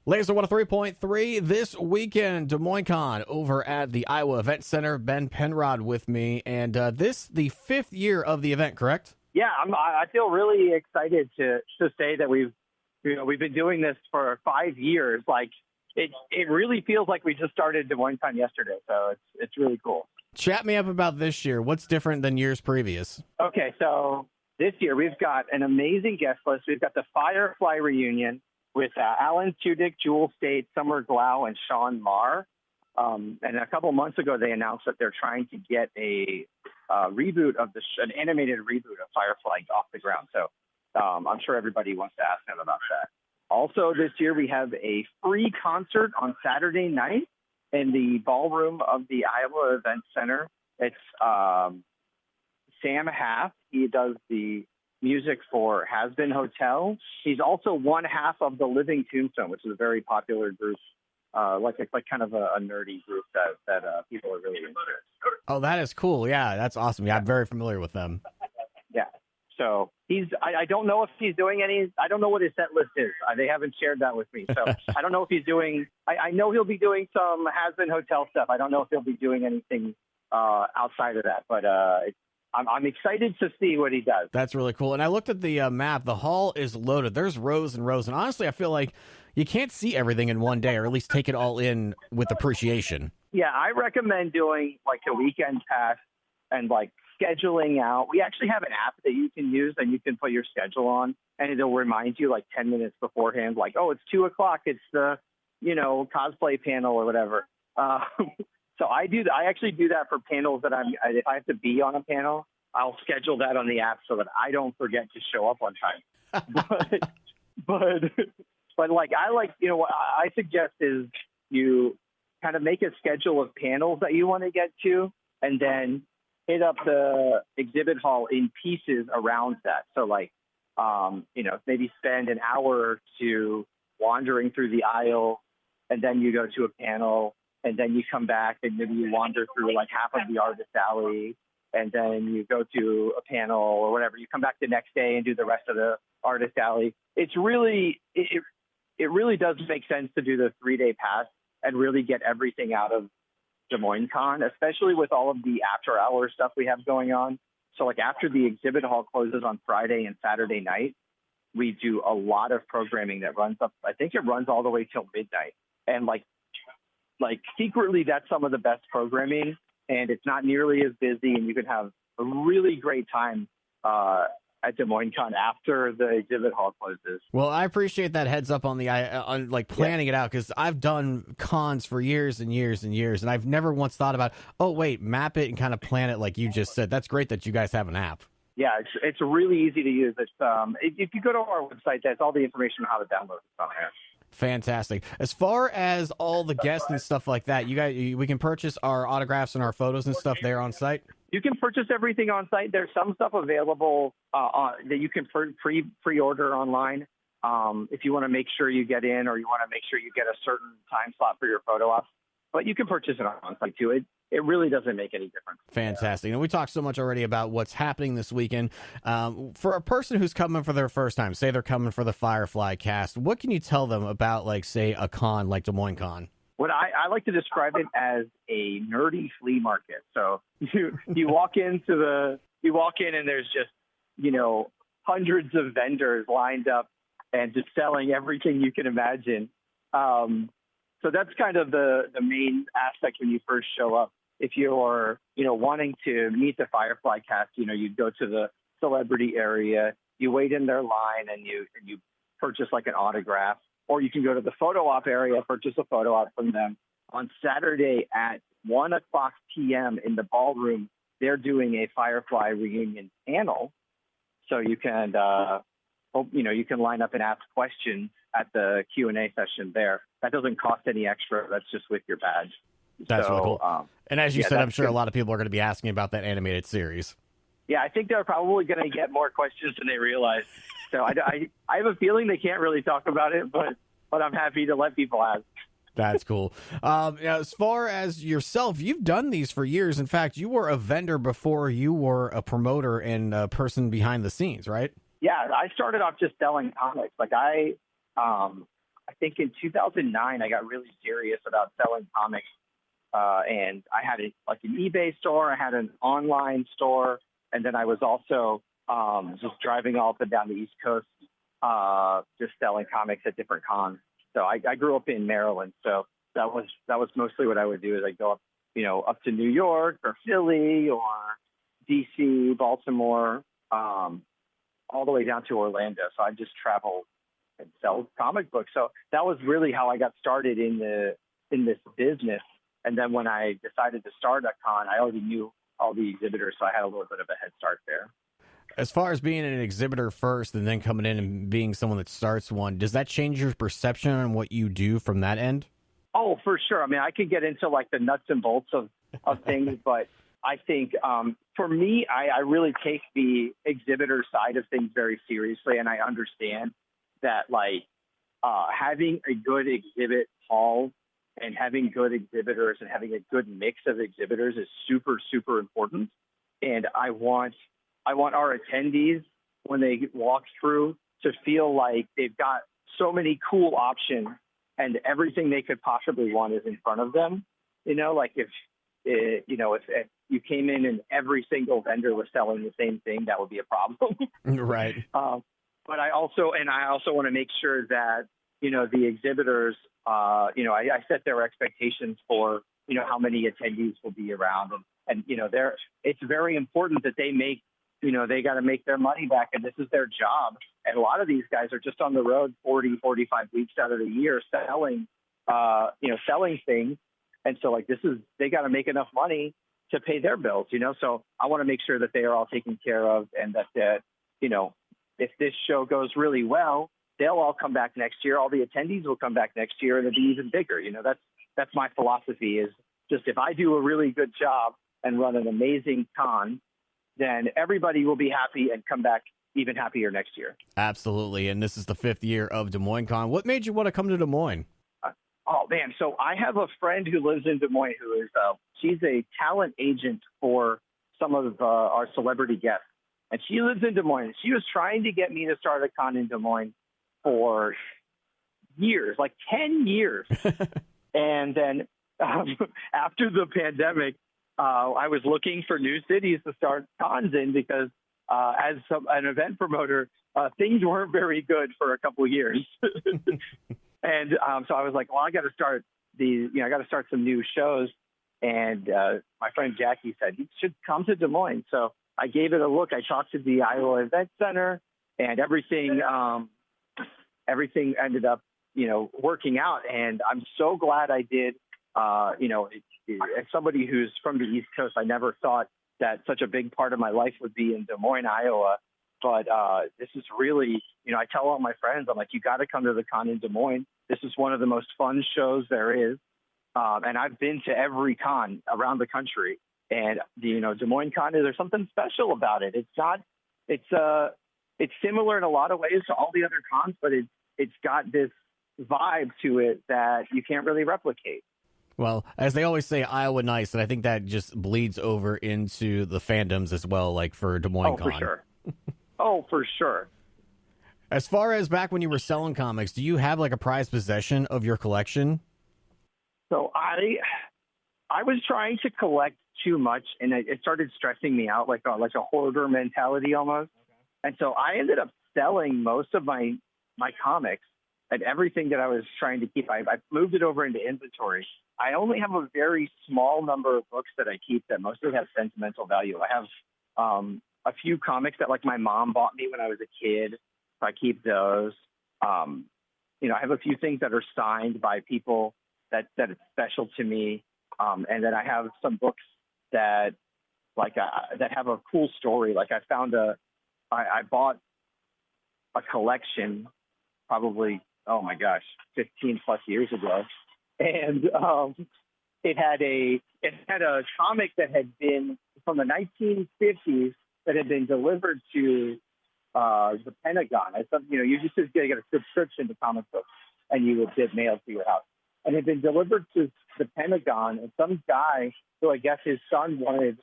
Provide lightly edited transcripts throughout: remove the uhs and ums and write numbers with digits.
Laser 103.3 this weekend, Des Moines Con over at the Iowa Event Center. Ben Penrod with me, and this the 5th year of the event, correct? Yeah, I feel really excited to say that we've been doing this for 5 years. Like it really feels like we just started Des Moines Con yesterday, so it's really cool. Chat me up about this year. What's different than years previous? Okay, so this year we've got an amazing guest list. We've got the Firefly reunion with Alan Tudyk, Jewel State, Summer Glau, and Sean Marr. And a couple months ago, they announced that they're trying to get a reboot of an animated reboot of Firefly off the ground. So I'm sure everybody wants to ask them about that. Also, this year we have a free concert on Saturday night in the ballroom of the Iowa Event Center. It's Sam Haff. He does the music for Has Been Hotel. He's also one half of the Living Tombstone, which is a very popular group, like kind of a nerdy group that people are really into. Oh, that is cool. Yeah, that's awesome. Yeah, I'm very familiar with them. Yeah. So I don't know if he's doing I don't know what his set list is. They haven't shared that with me. So I don't know if he's doing, I know he'll be doing some Has Been Hotel stuff. I don't know if he'll be doing anything outside of that, but I'm excited to see what he does. That's really cool. And I looked at the map. The hall is loaded. There's rows and rows. And honestly, I feel like you can't see everything in one day, or at least take it all in with appreciation. Yeah, I recommend doing like a weekend pass and like scheduling out. We actually have an app that you can use and you can put your schedule on, and it'll remind you like 10 minutes beforehand, like, oh, it's 2:00. It's the, cosplay panel or whatever. So I actually do that for panels that if I have to be on a panel, I'll schedule that on the app so that I don't forget to show up on time. But like, what I suggest is you kind of make a schedule of panels that you want to get to, and then hit up the exhibit hall in pieces around that. So like, maybe spend an hour or two wandering through the aisle, and then you go to a panel, and then you come back and maybe you wander through like half of the artist alley, and then you go to a panel or whatever. You come back the next day and do the rest of the artist alley. It's really, it really does make sense to do the 3-day pass and really get everything out of Des Moines Con, especially with all of the after hour stuff we have going on. So like after the exhibit hall closes on Friday and Saturday night, we do a lot of programming that runs up. I think it runs all the way till midnight. And like secretly, that's some of the best programming, and it's not nearly as busy, and you can have a really great time at Des Moines Con after the exhibit hall closes. Well, I appreciate that heads up on planning it out, because I've done cons for years and years and years, and I've never once thought about, map it and kind of plan it like you just said. That's great that you guys have an app. Yeah, it's really easy to use. It's if you go to our website, that's all the information on how to download it on there. Fantastic. As far as all the guests and stuff like that, we can purchase our autographs and our photos and stuff there on site? You can purchase everything on site. There's some stuff available that you can pre-order online. If you want to make sure you get in, or you want to make sure you get a certain time slot for your photo ops. But you can purchase it on site too. It really doesn't make any difference. Fantastic. And we talked so much already about what's happening this weekend. For a person who's coming for their first time, say they're coming for the Firefly cast, what can you tell them about, like, say, a con like Des Moines Con? What I like to describe it as a nerdy flea market. So you walk in and there's just, hundreds of vendors lined up and just selling everything you can imagine. So that's kind of the main aspect when you first show up. If you're, wanting to meet the Firefly cast, you go to the celebrity area, you wait in their line, and you purchase like an autograph, or you can go to the photo op area, purchase a photo op from them. On Saturday at 1:00 p.m. in the ballroom, they're doing a Firefly reunion panel, so you can you can line up and ask questions at the Q&A session there. That doesn't cost any extra. That's just with your badge. That's really cool. And as you said, I'm sure a lot of people are going to be asking about that animated series. Yeah, I think they're probably going to get more questions than they realize. So I have a feeling they can't really talk about it, but I'm happy to let people ask. That's cool. As far as yourself, you've done these for years. In fact, you were a vendor before you were a promoter and a person behind the scenes, right? Yeah, I started off just selling comics. Like I think in 2009, I got really serious about selling comics. And I had like an eBay store, I had an online store, and then I was also just driving all up and down the East Coast, just selling comics at different cons. So I grew up in Maryland, so that was mostly what I would do is I'd go up, up to New York or Philly or DC, Baltimore, all the way down to Orlando. So I just travel and sell comic books. So that was really how I got started in this business. And then when I decided to start a con, I already knew all the exhibitors, so I had a little bit of a head start there. As far as being an exhibitor first and then coming in and being someone that starts one, does that change your perception on what you do from that end? Oh, for sure. I mean, I could get into like the nuts and bolts of things, but I think for me, I really take the exhibitor side of things very seriously, and I understand that like having a good exhibit hall and having good exhibitors and having a good mix of exhibitors is super, super important. And I want our attendees, when they walk through, to feel like they've got so many cool options and everything they could possibly want is in front of them. Like if you came in and every single vendor was selling the same thing, that would be a problem. Right. But I also want to make sure that, the exhibitors, I set their expectations for, how many attendees will be around. And it's very important that they make, they got to make their money back, and this is their job. And a lot of these guys are just on the road 40, 45 weeks out of the year selling things. And so like they got to make enough money to pay their bills, so I want to make sure that they are all taken care of, and that, if this show goes really well, they'll all come back next year. All the attendees will come back next year, and it'll be even bigger. That's my philosophy, is just if I do a really good job and run an amazing con, then everybody will be happy and come back even happier next year. Absolutely. And this is the 5th year of Des Moines Con. What made you want to come to Des Moines? Oh, man. So I have a friend who lives in Des Moines who is, she's a talent agent for some of our celebrity guests. And she lives in Des Moines. She was trying to get me to start a con in Des Moines for years, like 10 years. And then after the pandemic, I was looking for new cities to start cons in because as an event promoter, things weren't very good for a couple of years. And so I was like, well, I got to start I got to start some new shows. And my friend Jackie said, you should come to Des Moines. So I gave it a look. I talked to the Iowa Event Center, and everything ended up, working out. And I'm so glad I did. As somebody who's from the East Coast, I never thought that such a big part of my life would be in Des Moines, Iowa. But this is really, I tell all my friends, I'm like, you got to come to the con in Des Moines. This is one of the most fun shows there is. And I've been to every con around the country. And, Des Moines Con, there's something special about it. It's similar in a lot of ways to all the other cons, but it's got this vibe to it that you can't really replicate. Well, as they always say, Iowa nice, and I think that just bleeds over into the fandoms as well, like for Des Moines Con. For sure. Oh, for sure. As far as back when you were selling comics, do you have like a prized possession of your collection? So I was trying to collect too much, and it started stressing me out, like a hoarder mentality almost. Okay. And so I ended up selling most of my comics and everything that I was trying to keep. I moved it over into inventory. I only have a very small number of books that I keep that mostly have sentimental value. I have a few comics that like my mom bought me when I was a kid. So I keep those. I have a few things that are signed by people that it's special to me. And then I have some books that that have a cool story. Like I bought a collection probably, 15 plus years ago. And it had a comic that had been from the 1950s that had been delivered to the Pentagon. You just get a subscription to comic books, and you would get mailed to your house. And it had been delivered to the Pentagon, and some guy who I guess his son wanted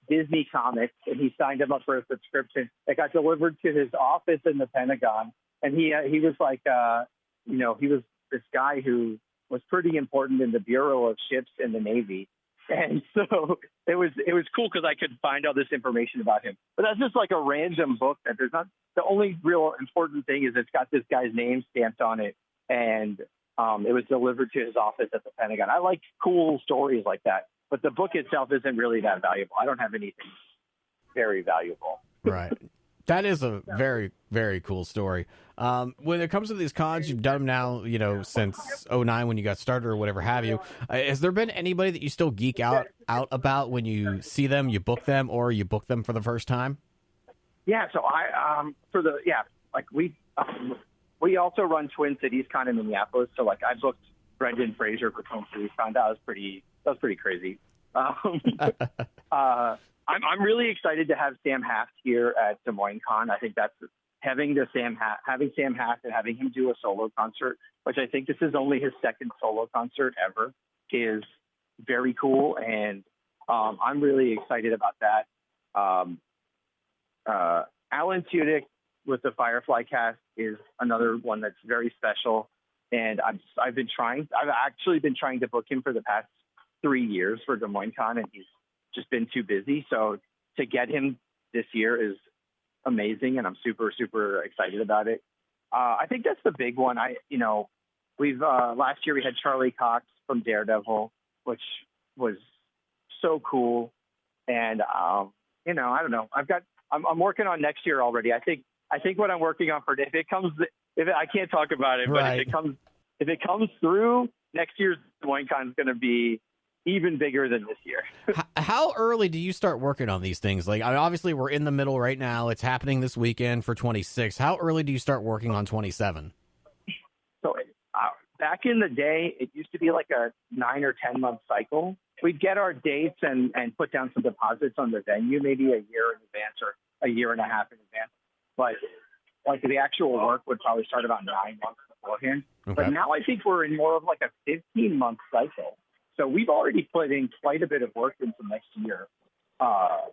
Disney comics, and he signed him up for a subscription. It got delivered to his office in the Pentagon, and he was like, he was this guy who was pretty important in the Bureau of Ships in the Navy. And so it was cool because I could find all this information about him. But that's just like a random book that there's not, the only real important thing is it's got this guy's name stamped on it, and it was delivered to his office at the Pentagon. I like cool stories like that, but the book itself isn't really that valuable. I don't have anything very valuable. Right. That is a very, very cool story. When it comes to these cons, you've done them now, since '09 when you got started or whatever have you. Has there been anybody that you still geek out about when you see them, you book them, or you book them for the first time? Yeah. So we also run Twin Cities Con in Minneapolis. So like I booked Brendan Fraser for Twin Cities Con. That was pretty crazy. I'm really excited to have Sam Haft here at Des Moines Con. I think that's having Sam Haft and having him do a solo concert, which I think this is only his second solo concert ever, is very cool. And I'm really excited about that. Alan Tudyk with the Firefly cast is another one that's very special. And I've actually been trying to book him for the past 3 years for Des Moines Con, and he's just been too busy. So to get him this year is amazing, and I'm super, super excited about it. I think that's the big one. We've last year we had Charlie Cox from Daredevil, which was so cool. And I don't know. I'm working on next year already. I think what I'm working on for I can't talk about it, right. But if it comes through, next year's Des Moines Con is going to be even bigger than this year. How early do you start working on these things? Like, obviously we're in the middle right now. It's happening this weekend for 26. How early do you start working on 27? So back in the day, it used to be like a 9 or 10 month cycle. We'd get our dates and put down some deposits on the venue, maybe a year in advance or a year and a half in advance. But like the actual work would probably start about 9 months beforehand. Okay. But now I think we're in more of like a 15-month cycle. So we've already put in quite a bit of work into next year, I've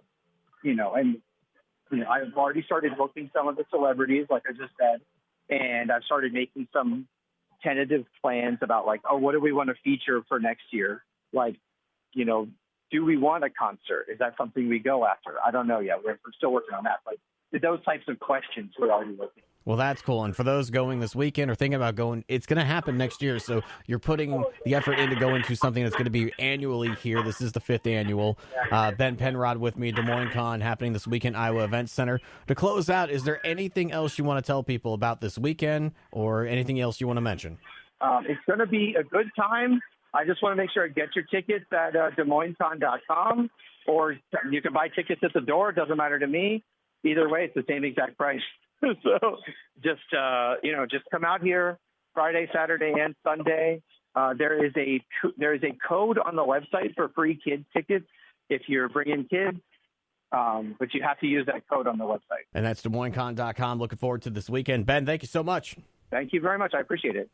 already started booking some of the celebrities, like I just said, and I've started making some tentative plans about like, what do we want to feature for next year? Like, do we want a concert? Is that something we go after? I don't know yet. We're still working on that, but those types of questions we're already looking at. Well, that's cool. And for those going this weekend or thinking about going, it's going to happen next year. So you're putting the effort in to go into something that's going to be annually here. This is the 5th annual. Ben Penrod with me, Des Moines Con, happening this weekend, Iowa Event Center. To close out, is there anything else you want to tell people about this weekend or anything else you want to mention? It's going to be a good time. I just want to make sure I get your tickets at DesMoinesCon.com, or you can buy tickets at the door. It doesn't matter to me. Either way, it's the same exact price. So just come out here Friday, Saturday, and Sunday. There is a code on the website for free kids tickets if you're bringing kids, but you have to use that code on the website. And that's DesMoinesCon.com. Looking forward to this weekend. Ben, thank you so much. Thank you very much. I appreciate it.